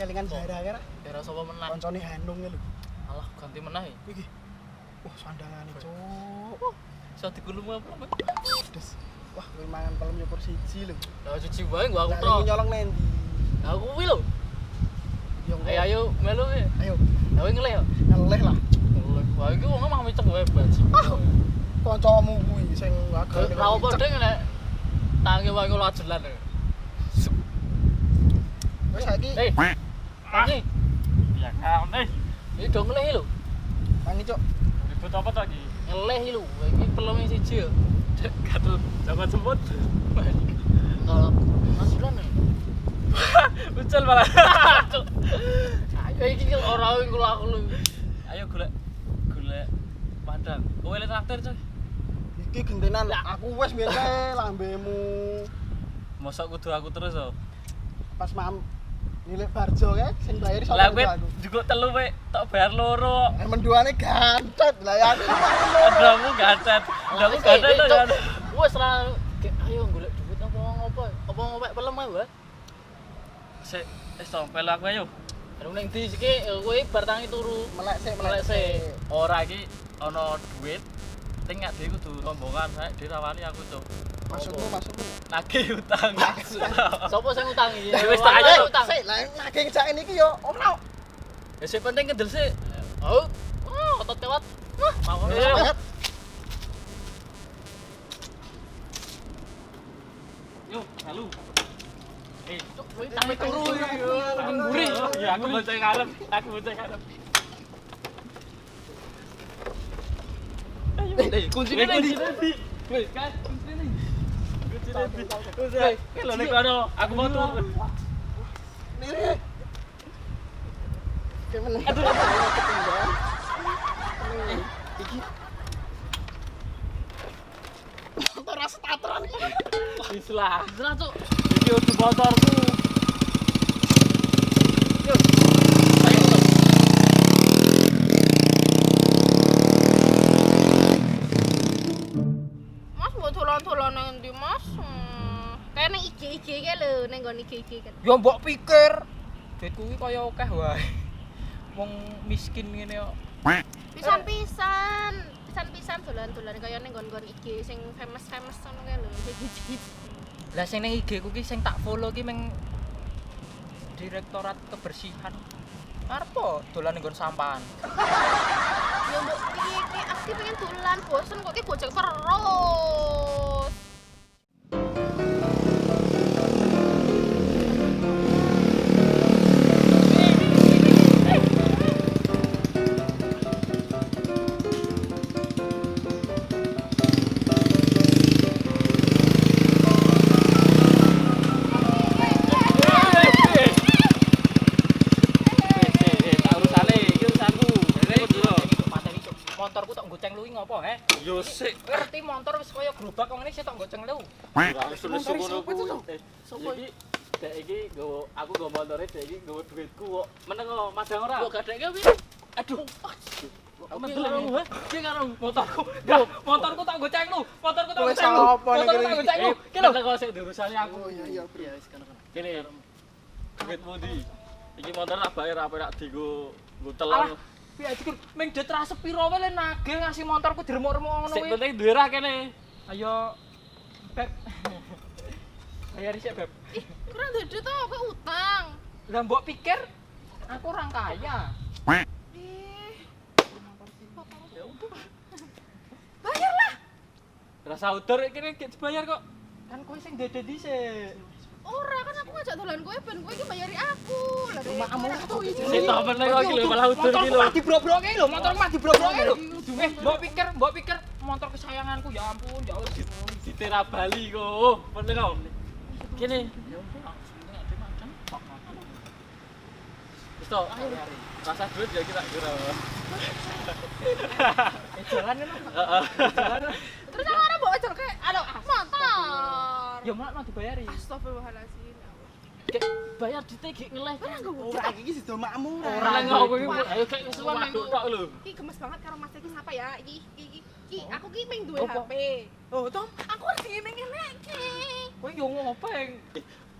kelingan daerah kira. Daerah sapa menang? Koncone Hanung lho. Alah ganti meneh. Iki. Wah, sandangane, Cuk. Iso dikulum apa? Des. Wah, kowe mangan pelem nyukur siji lho. Lah cuci wae gua aku Lah, tok. iki nyolong nendi? Lah kuwi lho. Yo. Ayo melu kowe. Ayo. Lah kowe ngeleh yo. Ngeleh lah. Wah iki wong mah micek wae bat. Kancamu kuwi sing agak Lah opo ding nek tangi wae kula ajelan. Wis saiki Tangi. Ya kan Iki do ngeleh lho. tangi, Cuk. ribut apa to iki? Ngeleh lho. Iki pelem siji yo. Gatel jaman semut. Kalau masukan nih. Ucul malah. Ayo iki ora kula aku lho. Ayo golek padang. Kowe le traktir, Coy. Iki gentenan aku wis mbiyen kae lambemu. Mosok kudu aku terus to. Pas nilik barjo kae sing bayari Lah sapa kowe aku. juga telu we tok bayar loro. Menduane gancet. Lah ya aku Ndamu gacet. Ndamu gacet to ya. Wes ra ayo golek duit apa ngopo? Apa ngopek pelem ae, Mbak. Sik, to pelu aku ayo. Aduh ning ndi iki kowe bar tangi turu. melek Melek sik. Ora iki ana duit. Penting gak dhewe kudu rombongan, sae dhewe rawani aku, Cuk. Masukmu. Nagih utang. Sopo sing utangi? Ya wis tak ayo. utang. Sik, lah nagih ngejake niki yo ora. Ya sing penting kendel sik. Oh, otot tewat. Mau Iya. Yo, halo. kowe tangi turu yo. Nguri. Ya aku bocah ngarep. Kunci ndi? Wis, kan kunci nih. Wis, kalau nek kono aku mau tur. Nih. Kemen. Aduh. Iki. Motor rasa starteran iki. Wis lah. Jelas, Cuk. Iki udah motorku. Yo. Ayo, Cuk. Mas mbok dolan-dolan nang ndi, Mas? Kene IG ki lho, ning nggon IG kan. Ya mbok pikir duit kuwi kaya akeh wae. Wong miskin ngene kok. Pisan-pisan dolan-dolan kaya ning nggon-nggon IG sing famous-famous ngono kae lho, IG. Lah sing ning IG ku ki sing tak follow ki meng Direktorat Kebersihan. Arep po dolan ning nggon sampahan. Ya mbok iki aku pengen dolan, bosen kok ki bojong terus. Motorku tok goceng luwi ngopo, he? Yo sik. Ngerti motor wis kaya gerobak kok ngene sik tok goceng lu. Susu ngono ku. Sopo iki? Dek iki nggowo aku nggo motore, dek iki nggowo duitku kok. Meneng kok madang ora? Kok gadekke piye? Aduh. Aku mendel he. Ki karo Motorku. Enggak, motorku tok goceng lu. Motorku tok Kowe goceng lu. sapa ning Motorku kene tok iki? goceng lu. Ki lho. Meneng kok sik diurusane aku. Oh iya, Bro. Ya wis kono-kono. Kene. Duitmu ndi? Iki motor tak bayar apa tak dienggo nggo Alah, telang. piye dikur ming det ra sepiro wae le nagih ngasih motorku diremuk-remuk ngono Sik kuwi. penting duwe ra kene. Ayo Beb. Bayar sik, Beb. Ih, kurang dede to kowe utang. Lah mbok pikir aku orang kaya. Ih. Bayarlah. Rasa udur kene gek dibayar kok. Kan kowe sing dede dhisik. Ora kan aku ngajak dolan kowe ben kowe iki bayari aku. Lah Kamu aku Sik tok meneng kok iki lho malah udur iki Motorku lho. mah dibrobroke lho, motorku mah dibrobroke lho. Mbok pikir motor kesayanganku ya ampun, ya Allah. Ditera Bali kok. Meneng kok. Kene. Wis tok. Rasa duit ya kita kira. Jalan ngono. Heeh. Terus aku ora mbok ajak kayak motor. Ya malah mau dibayari. Astagfirullahaladzim. Kayak bayar ditegik ngeleh. Ora iki sido makmu. Ora kok iki. Ayo kayak kesuwen minggu. tok lho. Iki gemes banget karo Mas iki sapa ya? Iki aku ki pengen duwe Apa? HP. Oh, Tom, aku lagi ngene iki. Kowe yo ngopeng.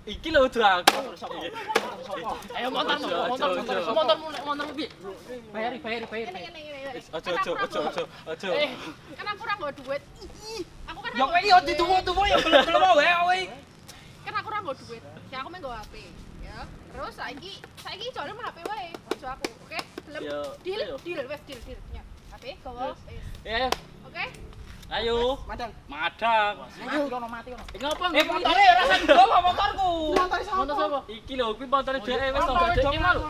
Iki lho udah aku. Ayo motormu, motormu piye? Bayari. Ojo. Kan aku ora nggo duit. Aku kan Ya kowe yo dituwa-tuwa ya belum wae kowe. kan aku ora nggo duit. Ya aku menggo HP. Ya. Terus saiki jare mah HP wae, ojo aku. Oke? Gelem. Deal. Ya. HP gowo wis. Ya, Oke? ayo. Madang. Madang. Mati ono. Iki ngapa? Motore ora sak gowo motorku. Motor Motor sapa? Iki lho kuwi motore dhewe wis to gak iki malu.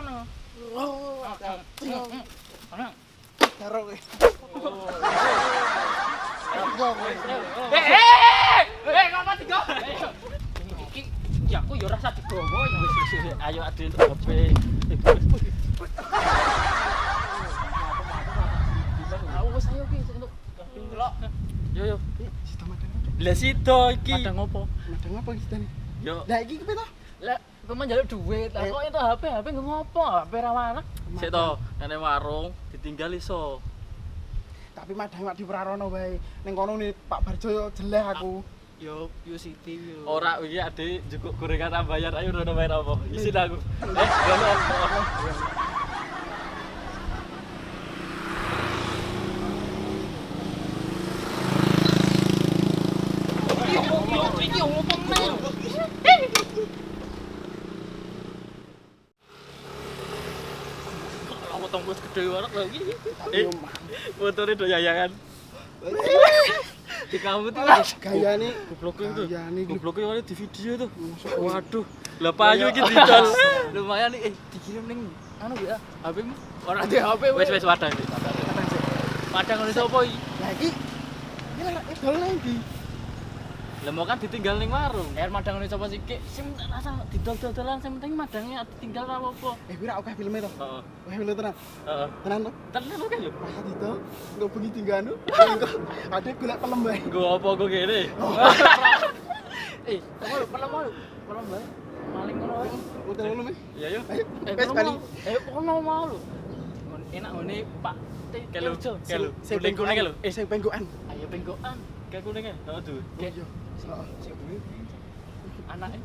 karo kowe. Ngapa digo? Iki ya aku yo ora sak digowo ya wis. Ayo ade untuk HP. Aku wis ayo ki untuk delok. Yo. Sita madang. Lah sida iki. Madang opo? Madang apa iki tani? Yo. Lah iki kepe to? Lah, kowe njaluk duit. Lah kok itu HP nggo ngopo? HP ra warak. Sik to, nene warung ditinggal iso. Tapi madang mak diprarono wae. Ning kono nih Pak Barjo yo jeleh aku. Yo, City yo. Ora iki ade jukuk gorengan tambahan ayo rono bayar apa? Isin aku. Rono apa? Iki opo men? Kalau potong bos gede banget lagi. Tapi yo mah. Motore do yayangan. Di kamu tuh Gayane goblok itu. Gayane iki. Goblok itu di video tuh. Waduh. Lah payu iki didol. Lumayan nih Dikirim ning anu ya, HP-mu. Ora di HP wis wadah iki. Padang ngono sapa iki? Lah iki lah dol nang ndi? Lah mau kan ditinggal ning warung. Air madang ini coba sikik. Sing rasa didol-dodolan sing penting madangnya ditinggal ra apa-apa. Kuwi ra akeh filme to. Heeh. Wah film tenan. Heeh. Tenan to. Tenan oke lho. Wah itu nggo bengi tingganu. Engko ade golek pelem bae. Nggo apa kok kene? Pelem bae. Maling ngono wae. Utel ngono mi. Ya yo. Ayo. Wes pelem bali. mau. Kono mau lho. Enak ngene Pak Kelo. Kelo. Sing Kuning-kuning lho. Sing penggokan. Ayo penggokan. Kayak kuning ya? Heeh tuh. Ge. Yo. Heeh. Anake.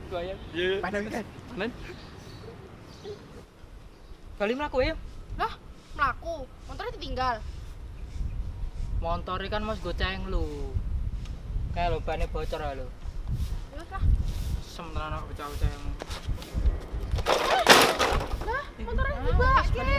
Goyang. Iya. Padang iki. Nen. Bali mlaku ya. Lah, mlaku. Motornya ditinggal. Montore kan Mas goceng lu. Kayak lo bane bocor ya lo. Ya wis lah. Sementara anak bocah-bocah yang Lah, motornya dibake.